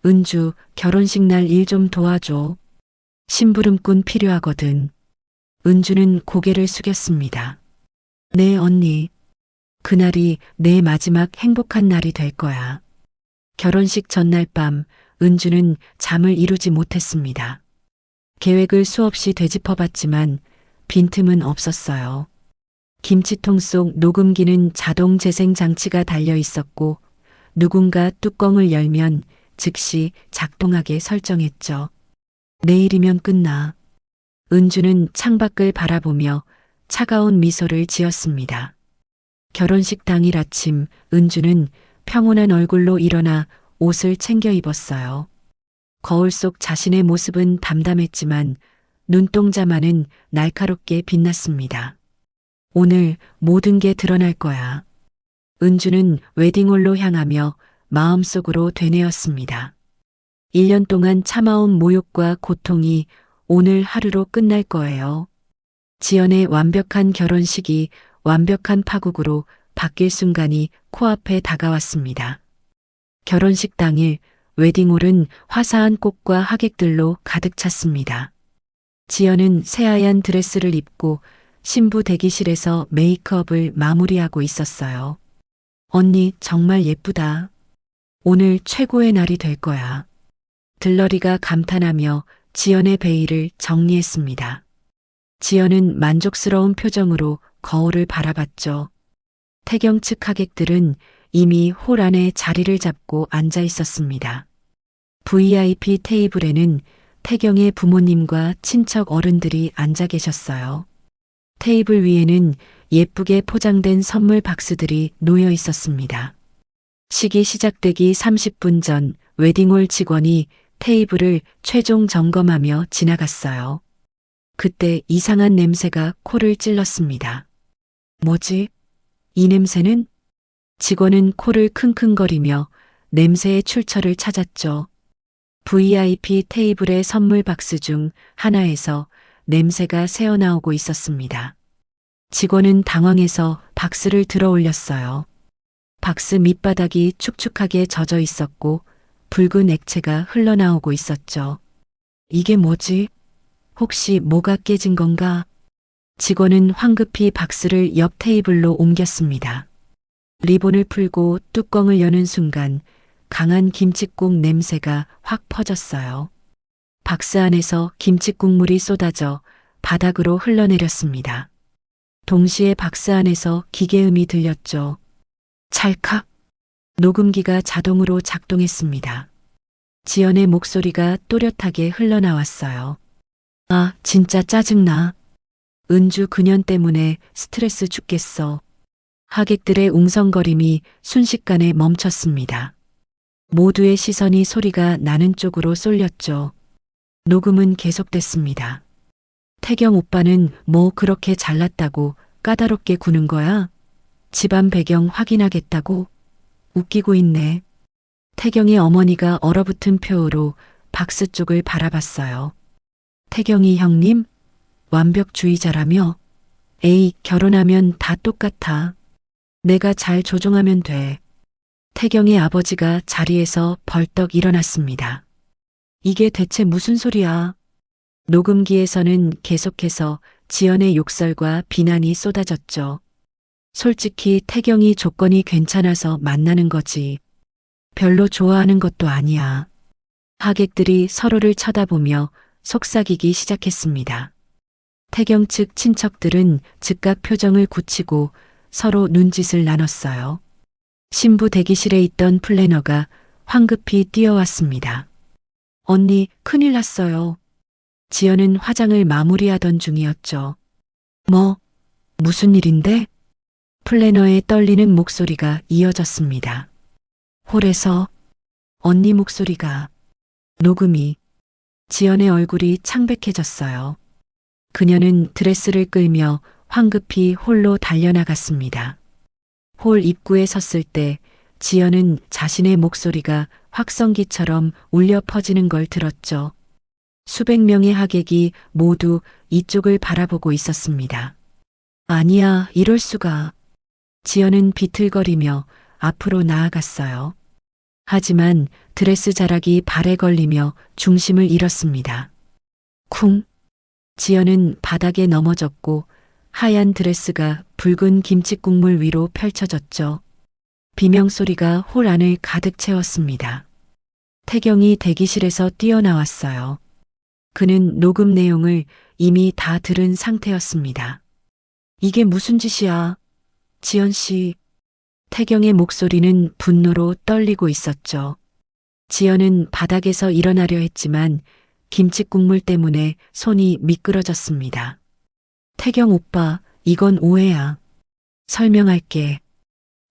은주, 결혼식 날 일 좀 도와줘. 심부름꾼 필요하거든. 은주는 고개를 숙였습니다. 네, 언니. 그날이 내 마지막 행복한 날이 될 거야. 결혼식 전날 밤 은주는 잠을 이루지 못했습니다. 계획을 수없이 되짚어봤지만 빈틈은 없었어요. 김치통 속 녹음기는 자동 재생 장치가 달려 있었고 누군가 뚜껑을 열면 즉시 작동하게 설정했죠. 내일이면 끝나. 은주는 창밖을 바라보며 차가운 미소를 지었습니다. 결혼식 당일 아침 은주는 평온한 얼굴로 일어나 옷을 챙겨 입었어요. 거울 속 자신의 모습은 담담했지만 눈동자만은 날카롭게 빛났습니다. 오늘 모든 게 드러날 거야. 은주는 웨딩홀로 향하며 마음속으로 되뇌었습니다. 1년 동안 참아온 모욕과 고통이 오늘 하루로 끝날 거예요. 지연의 완벽한 결혼식이 완벽한 파국으로 바뀔 순간이 코앞에 다가왔습니다. 결혼식 당일 웨딩홀은 화사한 꽃과 하객들로 가득 찼습니다. 지연은 새하얀 드레스를 입고 신부 대기실에서 메이크업을 마무리하고 있었어요. 언니 정말 예쁘다. 오늘 최고의 날이 될 거야. 들러리가 감탄하며 지연의 베일을 정리했습니다. 지연은 만족스러운 표정으로 거울을 바라봤죠. 태경 측 하객들은 이미 홀 안에 자리를 잡고 앉아 있었습니다. VIP 테이블에는 태경의 부모님과 친척 어른들이 앉아 계셨어요. 테이블 위에는 예쁘게 포장된 선물 박스들이 놓여 있었습니다. 식이 시작되기 30분 전 웨딩홀 직원이 테이블을 최종 점검하며 지나갔어요. 그때 이상한 냄새가 코를 찔렀습니다. 뭐지? 이 냄새는? 직원은 코를 킁킁거리며 냄새의 출처를 찾았죠. VIP 테이블의 선물 박스 중 하나에서 냄새가 새어나오고 있었습니다. 직원은 당황해서 박스를 들어 올렸어요. 박스 밑바닥이 축축하게 젖어 있었고 붉은 액체가 흘러나오고 있었죠. 이게 뭐지? 혹시 뭐가 깨진 건가? 직원은 황급히 박스를 옆 테이블로 옮겼습니다. 리본을 풀고 뚜껑을 여는 순간 강한 김칫국 냄새가 확 퍼졌어요. 박스 안에서 김칫국물이 쏟아져 바닥으로 흘러내렸습니다. 동시에 박스 안에서 기계음이 들렸죠. 찰칵. 녹음기가 자동으로 작동했습니다. 지연의 목소리가 또렷하게 흘러나왔어요. 아, 진짜 짜증나. 은주 그년 때문에 스트레스 죽겠어. 하객들의 웅성거림이 순식간에 멈췄습니다. 모두의 시선이 소리가 나는 쪽으로 쏠렸죠. 녹음은 계속됐습니다. 태경 오빠는 뭐 그렇게 잘났다고 까다롭게 구는 거야? 집안 배경 확인하겠다고? 웃기고 있네. 태경의 어머니가 얼어붙은 표호로 박스 쪽을 바라봤어요. 태경이 형님? 완벽주의자라며? 에이, 결혼하면 다 똑같아. 내가 잘 조종하면 돼. 태경의 아버지가 자리에서 벌떡 일어났습니다. 이게 대체 무슨 소리야? 녹음기에서는 계속해서 지연의 욕설과 비난이 쏟아졌죠. 솔직히 태경이 조건이 괜찮아서 만나는 거지. 별로 좋아하는 것도 아니야. 하객들이 서로를 쳐다보며 속삭이기 시작했습니다. 태경 측 친척들은 즉각 표정을 굳히고 서로 눈짓을 나눴어요. 신부 대기실에 있던 플래너가 황급히 뛰어왔습니다. 언니, 큰일 났어요. 지연은 화장을 마무리하던 중이었죠. 뭐, 무슨 일인데? 플래너의 떨리는 목소리가 이어졌습니다. 홀에서 언니 목소리가 녹음이 지연의 얼굴이 창백해졌어요. 그녀는 드레스를 끌며 황급히 홀로 달려나갔습니다. 홀 입구에 섰을 때 지연은 자신의 목소리가 확성기처럼 울려 퍼지는 걸 들었죠. 수백 명의 하객이 모두 이쪽을 바라보고 있었습니다. 아니야, 이럴 수가. 지연은 비틀거리며 앞으로 나아갔어요. 하지만 드레스 자락이 발에 걸리며 중심을 잃었습니다. 쿵! 지연은 바닥에 넘어졌고 하얀 드레스가 붉은 김칫국물 위로 펼쳐졌죠. 비명소리가 홀 안을 가득 채웠습니다. 태경이 대기실에서 뛰어나왔어요. 그는 녹음 내용을 이미 다 들은 상태였습니다. 이게 무슨 짓이야? 지연 씨. 태경의 목소리는 분노로 떨리고 있었죠. 지연은 바닥에서 일어나려 했지만 김칫국물 때문에 손이 미끄러졌습니다. 태경 오빠, 이건 오해야. 설명할게.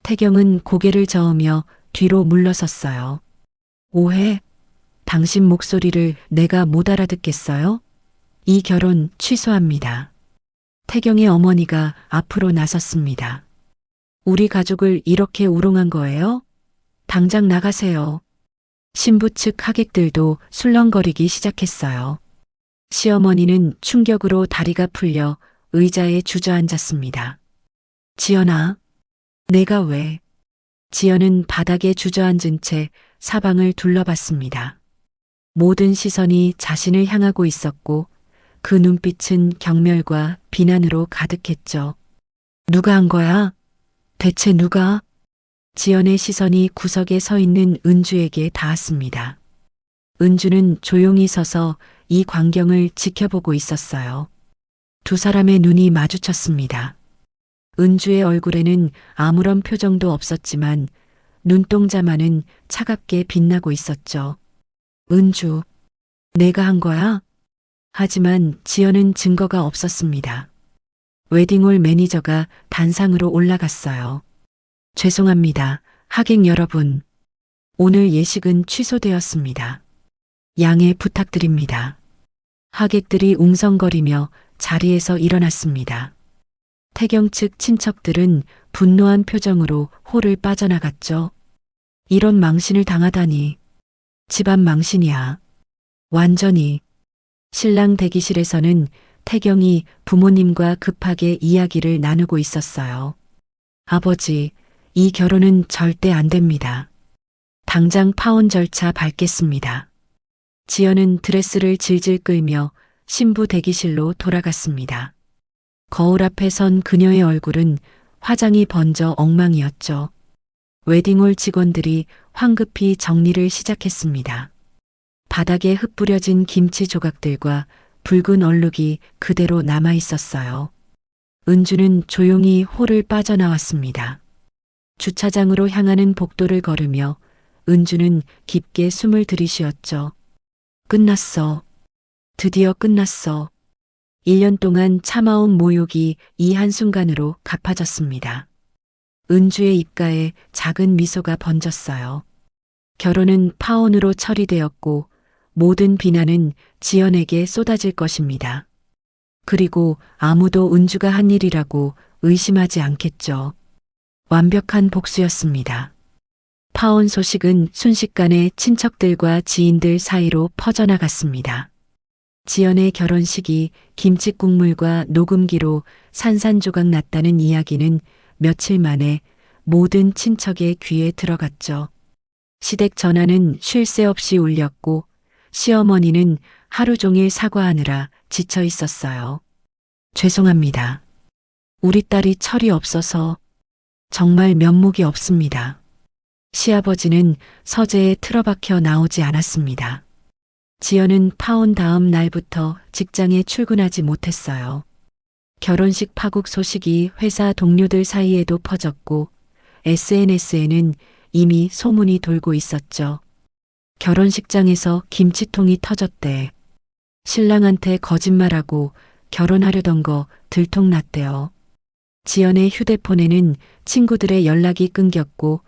태경은 고개를 저으며 뒤로 물러섰어요. 오해? 당신 목소리를 내가 못 알아듣겠어요? 이 결혼 취소합니다. 태경의 어머니가 앞으로 나섰습니다. 우리 가족을 이렇게 우롱한 거예요? 당장 나가세요. 신부 측 하객들도 술렁거리기 시작했어요. 시어머니는 충격으로 다리가 풀려 의자에 주저앉았습니다. 지연아, 내가 왜? 지연은 바닥에 주저앉은 채 사방을 둘러봤습니다. 모든 시선이 자신을 향하고 있었고 그 눈빛은 경멸과 비난으로 가득했죠. 누가 한 거야? 대체 누가? 지연의 시선이 구석에 서 있는 은주에게 닿았습니다. 은주는 조용히 서서 이 광경을 지켜보고 있었어요. 두 사람의 눈이 마주쳤습니다. 은주의 얼굴에는 아무런 표정도 없었지만 눈동자만은 차갑게 빛나고 있었죠. 은주, 내가 한 거야? 하지만 지연은 증거가 없었습니다. 웨딩홀 매니저가 단상으로 올라갔어요. 죄송합니다, 하객 여러분. 오늘 예식은 취소되었습니다. 양해 부탁드립니다. 하객들이 웅성거리며 자리에서 일어났습니다. 태경 측 친척들은 분노한 표정으로 홀을 빠져나갔죠. 이런 망신을 당하다니. 집안 망신이야. 완전히. 신랑 대기실에서는 태경이 부모님과 급하게 이야기를 나누고 있었어요. 아버지, 이 결혼은 절대 안 됩니다. 당장 파혼 절차 밟겠습니다. 지연은 드레스를 질질 끌며 신부 대기실로 돌아갔습니다. 거울 앞에 선 그녀의 얼굴은 화장이 번져 엉망이었죠. 웨딩홀 직원들이 황급히 정리를 시작했습니다. 바닥에 흩뿌려진 김치 조각들과 붉은 얼룩이 그대로 남아 있었어요. 은주는 조용히 홀을 빠져나왔습니다. 주차장으로 향하는 복도를 걸으며 은주는 깊게 숨을 들이쉬었죠. 끝났어. 드디어 끝났어. 1년 동안 참아온 모욕이 이 한순간으로 갚아졌습니다. 은주의 입가에 작은 미소가 번졌어요. 결혼은 파혼으로 처리되었고 모든 비난은 지연에게 쏟아질 것입니다. 그리고 아무도 은주가 한 일이라고 의심하지 않겠죠. 완벽한 복수였습니다. 파혼 소식은 순식간에 친척들과 지인들 사이로 퍼져나갔습니다. 지연의 결혼식이 김칫국물과 녹음기로 산산조각 났다는 이야기는 며칠 만에 모든 친척의 귀에 들어갔죠. 시댁 전화는 쉴 새 없이 울렸고 시어머니는 하루 종일 사과하느라 지쳐 있었어요. 죄송합니다. 우리 딸이 철이 없어서 정말 면목이 없습니다. 시아버지는 서재에 틀어박혀 나오지 않았습니다. 지연은 파혼 다음 날부터 직장에 출근하지 못했어요. 결혼식 파국 소식이 회사 동료들 사이에도 퍼졌고 SNS에는 이미 소문이 돌고 있었죠. 결혼식장에서 김치통이 터졌대. 신랑한테 거짓말하고 결혼하려던 거 들통났대요. 지연의 휴대폰에는 친구들의 연락이 끊겼고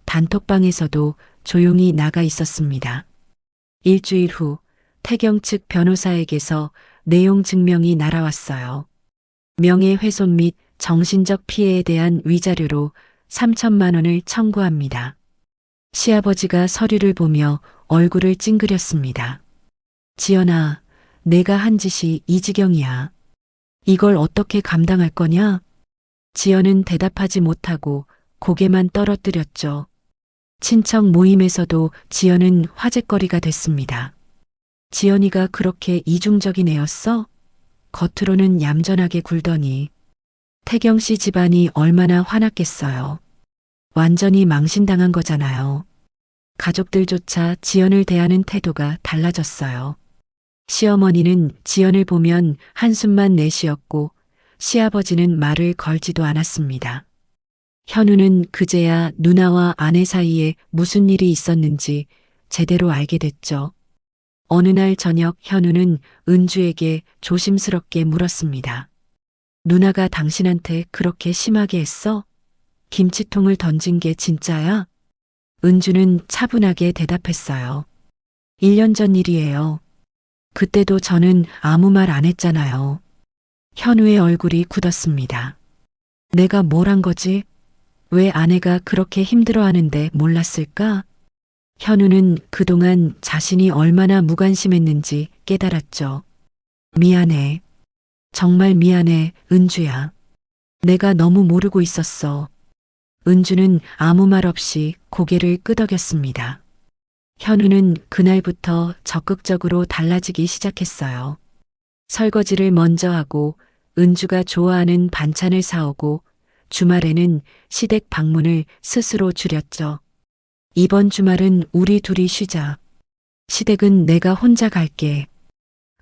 단톡방에서도 조용히 나가 있었습니다. 일주일 후 태경 측 변호사에게서 내용 증명이 날아왔어요. 명예훼손 및 정신적 피해에 대한 위자료로 3천만 원을 청구합니다. 시아버지가 서류를 보며 얼굴을 찡그렸습니다. 지연아, 내가 한 짓이 이 지경이야. 이걸 어떻게 감당할 거냐? 지연은 대답하지 못하고 고개만 떨어뜨렸죠. 친척 모임에서도 지연은 화제거리가 됐습니다. 지연이가 그렇게 이중적인 애였어? 겉으로는 얌전하게 굴더니 태경 씨 집안이 얼마나 화났겠어요. 완전히 망신당한 거잖아요. 가족들조차 지연을 대하는 태도가 달라졌어요. 시어머니는 지연을 보면 한숨만 내쉬었고 시아버지는 말을 걸지도 않았습니다. 현우는 그제야 누나와 아내 사이에 무슨 일이 있었는지 제대로 알게 됐죠. 어느 날 저녁 현우는 은주에게 조심스럽게 물었습니다. 누나가 당신한테 그렇게 심하게 했어? 김치통을 던진 게 진짜야? 은주는 차분하게 대답했어요. 1년 전 일이에요. 그때도 저는 아무 말 안 했잖아요. 현우의 얼굴이 굳었습니다. 내가 뭘 한 거지? 왜 아내가 그렇게 힘들어하는데 몰랐을까? 현우는 그동안 자신이 얼마나 무관심했는지 깨달았죠. 미안해. 정말 미안해, 은주야. 내가 너무 모르고 있었어. 은주는 아무 말 없이 고개를 끄덕였습니다. 현우는 그날부터 적극적으로 달라지기 시작했어요. 설거지를 먼저 하고 은주가 좋아하는 반찬을 사오고 주말에는 시댁 방문을 스스로 줄였죠. 이번 주말은 우리 둘이 쉬자. 시댁은 내가 혼자 갈게.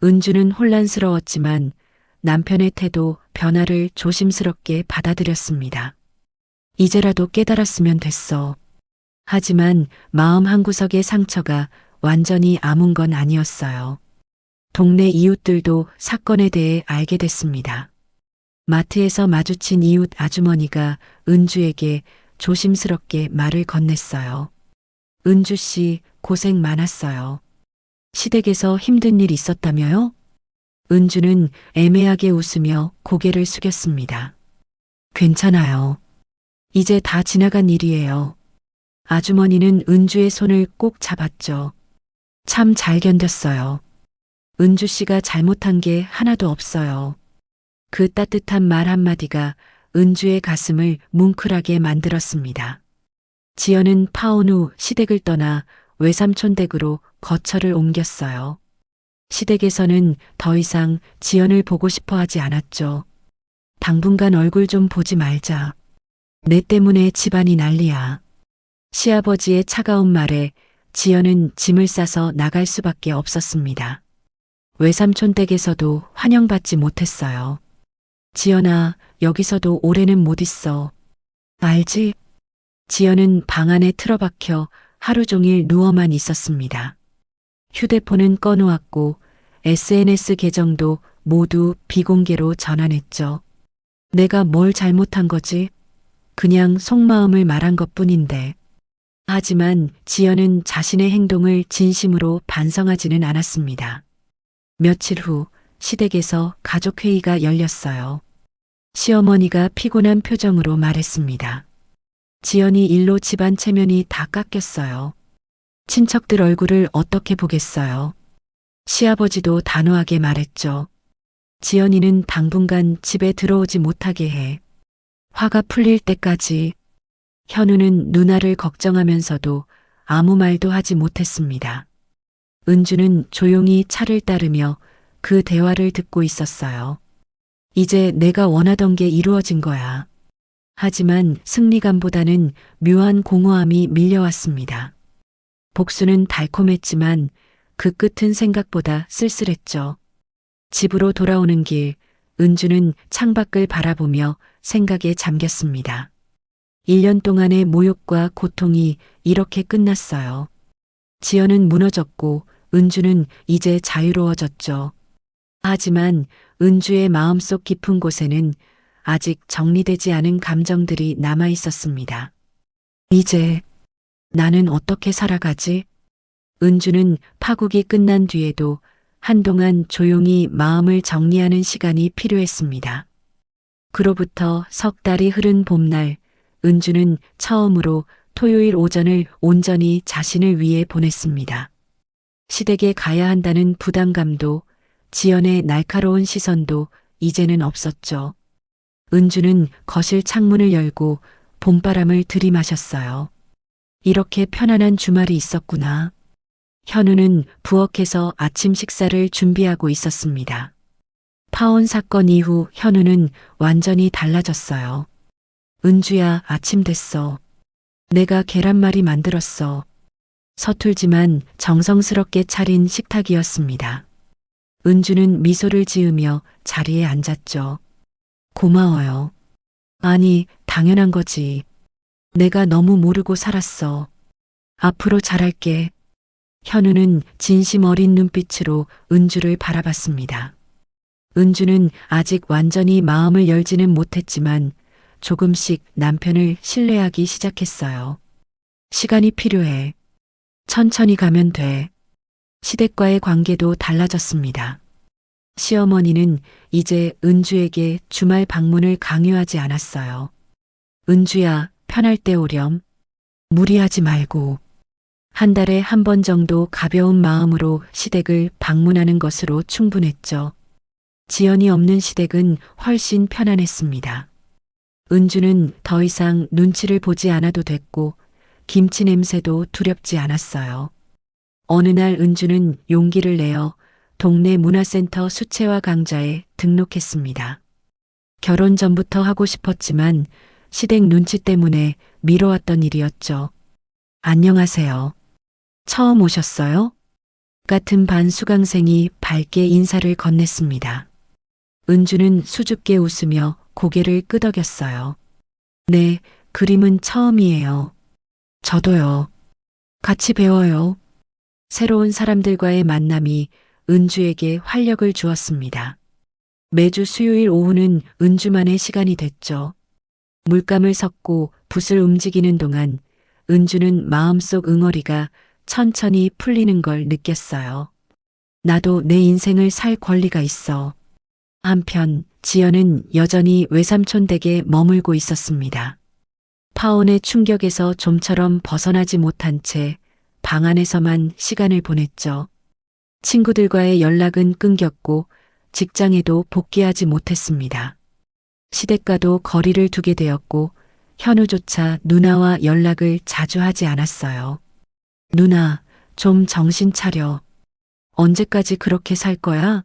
은주는 혼란스러웠지만 남편의 태도 변화를 조심스럽게 받아들였습니다. 이제라도 깨달았으면 됐어. 하지만 마음 한구석의 상처가 완전히 아문 건 아니었어요. 동네 이웃들도 사건에 대해 알게 됐습니다. 마트에서 마주친 이웃 아주머니가 은주에게 조심스럽게 말을 건넸어요. 은주 씨 고생 많았어요. 시댁에서 힘든 일 있었다며요? 은주는 애매하게 웃으며 고개를 숙였습니다. 괜찮아요. 이제 다 지나간 일이에요. 아주머니는 은주의 손을 꼭 잡았죠. 참 잘 견뎠어요. 은주 씨가 잘못한 게 하나도 없어요. 그 따뜻한 말 한마디가 은주의 가슴을 뭉클하게 만들었습니다. 지연은 파혼 후 시댁을 떠나 외삼촌 댁으로 거처를 옮겼어요. 시댁에서는 더 이상 지연을 보고 싶어 하지 않았죠. 당분간 얼굴 좀 보지 말자. 내 때문에 집안이 난리야. 시아버지의 차가운 말에 지연은 짐을 싸서 나갈 수밖에 없었습니다. 외삼촌 댁에서도 환영받지 못했어요. 지연아, 여기서도 올해는 못 있어. 알지? 지연은 방 안에 틀어박혀 하루 종일 누워만 있었습니다. 휴대폰은 꺼놓았고 SNS 계정도 모두 비공개로 전환했죠. 내가 뭘 잘못한 거지? 그냥 속마음을 말한 것뿐인데. 하지만 지연은 자신의 행동을 진심으로 반성하지는 않았습니다. 며칠 후 시댁에서 가족회의가 열렸어요. 시어머니가 피곤한 표정으로 말했습니다. 지연이 일로 집안 체면이 다 깎였어요. 친척들 얼굴을 어떻게 보겠어요? 시아버지도 단호하게 말했죠. 지연이는 당분간 집에 들어오지 못하게 해. 화가 풀릴 때까지. 현우는 누나를 걱정하면서도 아무 말도 하지 못했습니다. 은주는 조용히 차를 따르며 그 대화를 듣고 있었어요. 이제 내가 원하던 게 이루어진 거야. 하지만 승리감보다는 묘한 공허함이 밀려왔습니다. 복수는 달콤했지만 그 끝은 생각보다 쓸쓸했죠. 집으로 돌아오는 길, 은주는 창밖을 바라보며 생각에 잠겼습니다. 1년 동안의 모욕과 고통이 이렇게 끝났어요. 지연은 무너졌고 은주는 이제 자유로워졌죠. 하지만 은주의 마음속 깊은 곳에는 아직 정리되지 않은 감정들이 남아 있었습니다. 이제 나는 어떻게 살아가지? 은주는 파국이 끝난 뒤에도 한동안 조용히 마음을 정리하는 시간이 필요했습니다. 그로부터 석 달이 흐른 봄날, 은주는 처음으로 토요일 오전을 온전히 자신을 위해 보냈습니다. 시댁에 가야 한다는 부담감도 지연의 날카로운 시선도 이제는 없었죠. 은주는 거실 창문을 열고 봄바람을 들이마셨어요. 이렇게 편안한 주말이 있었구나. 현우는 부엌에서 아침 식사를 준비하고 있었습니다. 파혼 사건 이후 현우는 완전히 달라졌어요. 은주야, 아침 됐어. 내가 계란말이 만들었어. 서툴지만 정성스럽게 차린 식탁이었습니다. 은주는 미소를 지으며 자리에 앉았죠. 고마워요. 아니, 당연한 거지. 내가 너무 모르고 살았어. 앞으로 잘할게. 현우는 진심 어린 눈빛으로 은주를 바라봤습니다. 은주는 아직 완전히 마음을 열지는 못했지만 조금씩 남편을 신뢰하기 시작했어요. 시간이 필요해. 천천히 가면 돼. 시댁과의 관계도 달라졌습니다. 시어머니는 이제 은주에게 주말 방문을 강요하지 않았어요. 은주야, 편할 때 오렴. 무리하지 말고. 한 달에 한 번 정도 가벼운 마음으로 시댁을 방문하는 것으로 충분했죠. 지연이 없는 시댁은 훨씬 편안했습니다. 은주는 더 이상 눈치를 보지 않아도 됐고 김치 냄새도 두렵지 않았어요. 어느 날 은주는 용기를 내어 동네 문화센터 수채화 강좌에 등록했습니다. 결혼 전부터 하고 싶었지만 시댁 눈치 때문에 미뤄왔던 일이었죠. 안녕하세요. 처음 오셨어요? 같은 반 수강생이 밝게 인사를 건넸습니다. 은주는 수줍게 웃으며 고개를 끄덕였어요. 네, 그림은 처음이에요. 저도요. 같이 배워요. 새로운 사람들과의 만남이 은주에게 활력을 주었습니다. 매주 수요일 오후는 은주만의 시간이 됐죠. 물감을 섞고 붓을 움직이는 동안 은주는 마음속 응어리가 천천히 풀리는 걸 느꼈어요. 나도 내 인생을 살 권리가 있어. 한편 지연은 여전히 외삼촌 댁에 머물고 있었습니다. 파혼의 충격에서 좀처럼 벗어나지 못한 채 방 안에서만 시간을 보냈죠. 친구들과의 연락은 끊겼고 직장에도 복귀하지 못했습니다. 시댁과도 거리를 두게 되었고 현우조차 누나와 연락을 자주 하지 않았어요. 누나, 좀 정신 차려. 언제까지 그렇게 살 거야?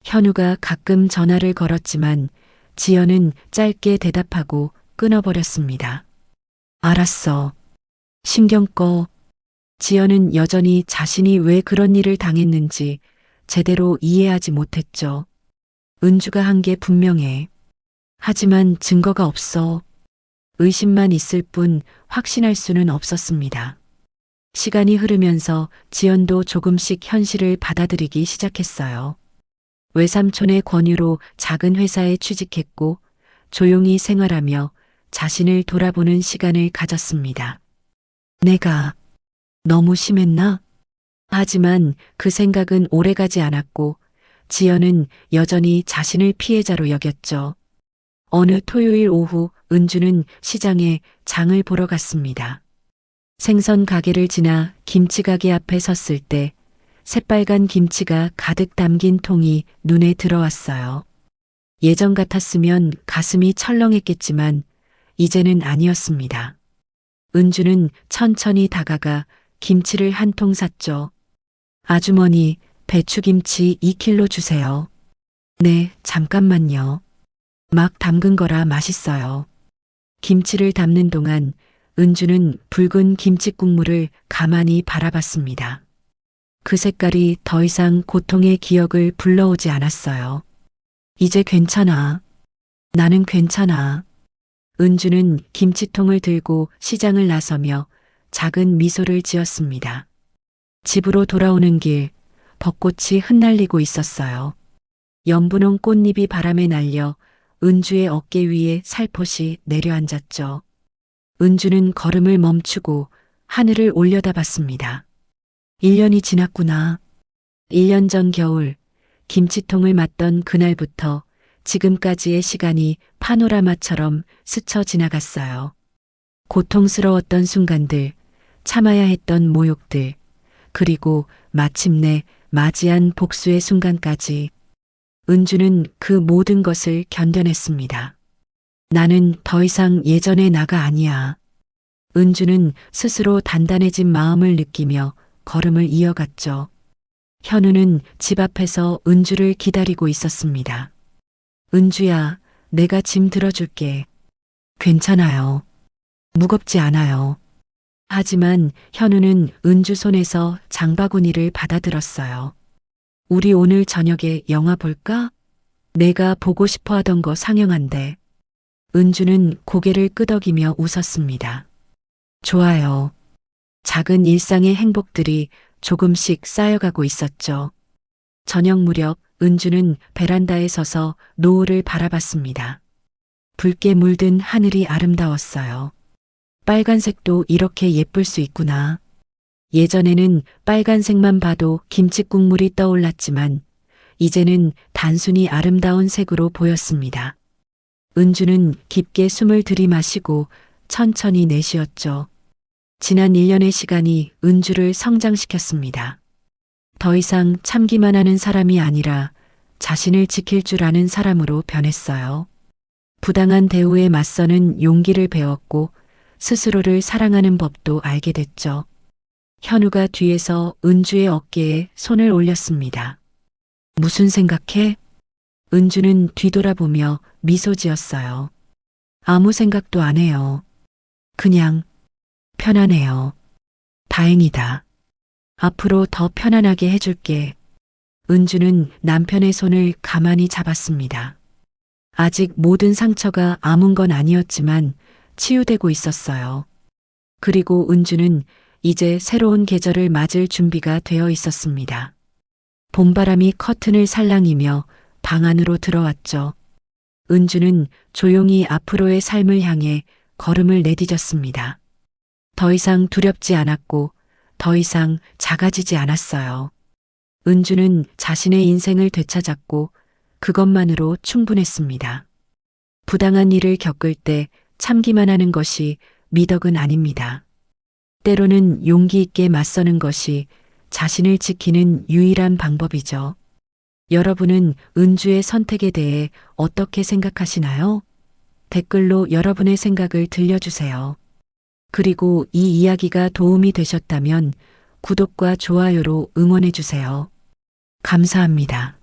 현우가 가끔 전화를 걸었지만 지연은 짧게 대답하고 끊어버렸습니다. 알았어. 신경 꺼. 지연은 여전히 자신이 왜 그런 일을 당했는지 제대로 이해하지 못했죠. 은주가 한 게 분명해. 하지만 증거가 없어. 의심만 있을 뿐 확신할 수는 없었습니다. 시간이 흐르면서 지연도 조금씩 현실을 받아들이기 시작했어요. 외삼촌의 권유로 작은 회사에 취직했고 조용히 생활하며 자신을 돌아보는 시간을 가졌습니다. 내가 너무 심했나? 하지만 그 생각은 오래가지 않았고 지연은 여전히 자신을 피해자로 여겼죠. 어느 토요일 오후 은주는 시장에 장을 보러 갔습니다. 생선 가게를 지나 김치 가게 앞에 섰을 때 새빨간 김치가 가득 담긴 통이 눈에 들어왔어요. 예전 같았으면 가슴이 철렁했겠지만 이제는 아니었습니다. 은주는 천천히 다가가 김치를 한 통 샀죠. 아주머니, 배추김치 2kg 주세요. 네, 잠깐만요. 막 담근 거라 맛있어요. 김치를 담는 동안 은주는 붉은 김치 국물을 가만히 바라봤습니다. 그 색깔이 더 이상 고통의 기억을 불러오지 않았어요. 이제 괜찮아. 나는 괜찮아. 은주는 김치통을 들고 시장을 나서며 작은 미소를 지었습니다. 집으로 돌아오는 길, 벚꽃이 흩날리고 있었어요. 연분홍 꽃잎이 바람에 날려 은주의 어깨 위에 살포시 내려앉았죠. 은주는 걸음을 멈추고 하늘을 올려다봤습니다. 1년이 지났구나. 1년 전 겨울, 김치통을 맞던 그날부터 지금까지의 시간이 파노라마처럼 스쳐 지나갔어요. 고통스러웠던 순간들, 참아야 했던 모욕들, 그리고 마침내 맞이한 복수의 순간까지 은주는 그 모든 것을 견뎌냈습니다. 나는 더 이상 예전의 나가 아니야. 은주는 스스로 단단해진 마음을 느끼며 걸음을 이어갔죠. 현우는 집 앞에서 은주를 기다리고 있었습니다. 은주야, 내가 짐 들어줄게. 괜찮아요. 무겁지 않아요. 하지만 현우는 은주 손에서 장바구니를 받아들었어요. 우리 오늘 저녁에 영화 볼까? 내가 보고 싶어 하던 거 상영한대. 은주는 고개를 끄덕이며 웃었습니다. 좋아요. 작은 일상의 행복들이 조금씩 쌓여가고 있었죠. 저녁 무렵 은주는 베란다에 서서 노을을 바라봤습니다. 붉게 물든 하늘이 아름다웠어요. 빨간색도 이렇게 예쁠 수 있구나. 예전에는 빨간색만 봐도 김치 국물이 떠올랐지만 이제는 단순히 아름다운 색으로 보였습니다. 은주는 깊게 숨을 들이마시고 천천히 내쉬었죠. 지난 1년의 시간이 은주를 성장시켰습니다. 더 이상 참기만 하는 사람이 아니라 자신을 지킬 줄 아는 사람으로 변했어요. 부당한 대우에 맞서는 용기를 배웠고 스스로를 사랑하는 법도 알게 됐죠. 현우가 뒤에서 은주의 어깨에 손을 올렸습니다. 무슨 생각해? 은주는 뒤돌아보며 미소 지었어요. 아무 생각도 안 해요. 그냥 편안해요. 다행이다. 앞으로 더 편안하게 해줄게. 은주는 남편의 손을 가만히 잡았습니다. 아직 모든 상처가 아문 건 아니었지만 치유되고 있었어요. 그리고 은주는 이제 새로운 계절을 맞을 준비가 되어 있었습니다. 봄바람이 커튼을 살랑이며 방 안으로 들어왔죠. 은주는 조용히 앞으로의 삶을 향해 걸음을 내디뎠습니다. 더 이상 두렵지 않았고 더 이상 작아지지 않았어요. 은주는 자신의 인생을 되찾았고 그것만으로 충분했습니다. 부당한 일을 겪을 때 참기만 하는 것이 미덕은 아닙니다. 때로는 용기 있게 맞서는 것이 자신을 지키는 유일한 방법이죠. 여러분은 은주의 선택에 대해 어떻게 생각하시나요? 댓글로 여러분의 생각을 들려주세요. 그리고 이 이야기가 도움이 되셨다면 구독과 좋아요로 응원해주세요. 감사합니다.